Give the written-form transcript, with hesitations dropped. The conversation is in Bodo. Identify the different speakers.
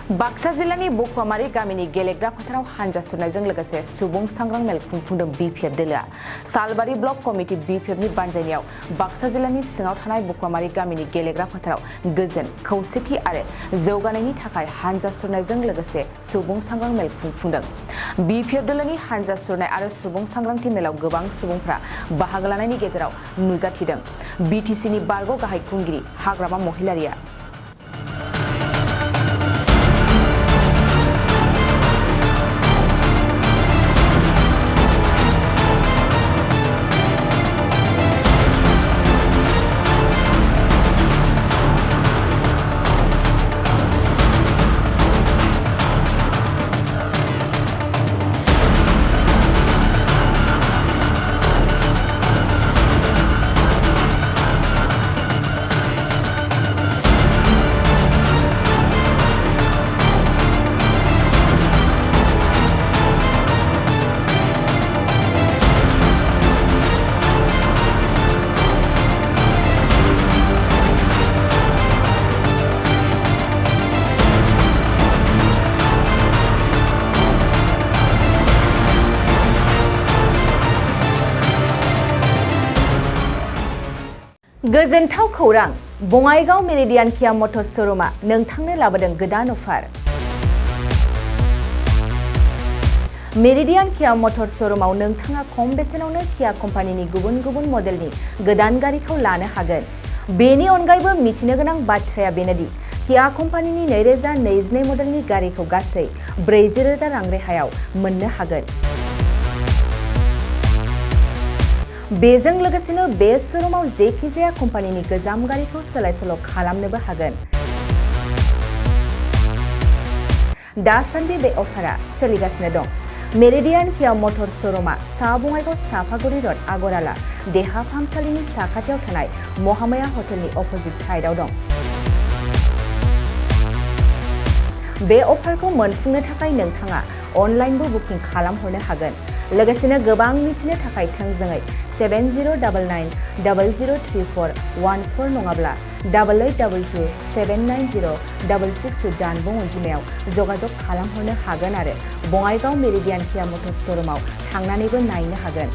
Speaker 1: बाक्सा जिल्लानि बकवामारि गामिनि गेलेग्रा फोथाराव हानजा सुरनायजों लोगोसे सुबुं सांग्रां मेल खुंफुंदों बिपिएफ दोलोआ। सालबारि ब्लक कमिटि बिपिएफनि बानजायनायाव बाक्सा जिल्लानि सिङाव थानाय बकवामारि गामिनि गेलेग्रा फोथाराव गोजोन, खौसेथि आरो जौगानायनि थाखाय हानजा सुरनायजों लोगोसे सुबुं सांग्रां मेल खुंफुंदों। बिपिएफ दोलोनि हानजा सुरनाय आरो सुबुं सांग्रांथि मेलाव गोबां सुबुंफ्रा बाहागो लानायनि गेजेराव नुजाथिदों। बिटिसिनि बारग' गाहाय खुंगिरि हाग्रामा महिलारिया गोजोनथाव खौरां, बङाइगाव मेरिडियान किया मटर्स श'रुमआ नोंथांनो लाबोदों गोदान अफार। मेरिडियान किया मटर्स श'रुमआव नोंथाङा खम बेसेनावनो किया कम्पानिनि गुबुन गुबुन मडेलनि गोदान गारिखौ लानो हागोन। बेनि अनगायैबो मिथिनो गोनां बाथ्राया बेनोदि किया कम्पानिनि 2022 मडेलनि गारिखौ गासै 40,000 रां रेहायाव मोननो हागोन। बेजों लोगोसेनो बे श'रुमाव जेखिजाया कम्पानिनि गोजाम गारिखौ सोलाय-सोल' खालामनोबो हागोन। दासान्दि बे अफारा सोलिगासिनो दं। मेरिडियान किया मटर्स श'रुमआ सा बङाइगाव साफागुरि र'ड आगराला देहा फाहामसालिनि साखाथियाव थानाय महामाया हटेलनि अपोजिट साइडआव दं। बे अफारखौ मोनफुंनो थाखाय नोंथाङा अनलाइनबो बुकिं खालामहरनो हागोन। लोगोसेनो गोबां मिथिनो थाखाय थोंजोङै 7099003414 नङाब्ला 8822790662 जानबुं अनजिमायाव जगाजग खालामहरनो हागोन आरो बङाइगाव मेरिडियान किया मटर्स श'रुमआव थांनानैबो नायनो हागोन।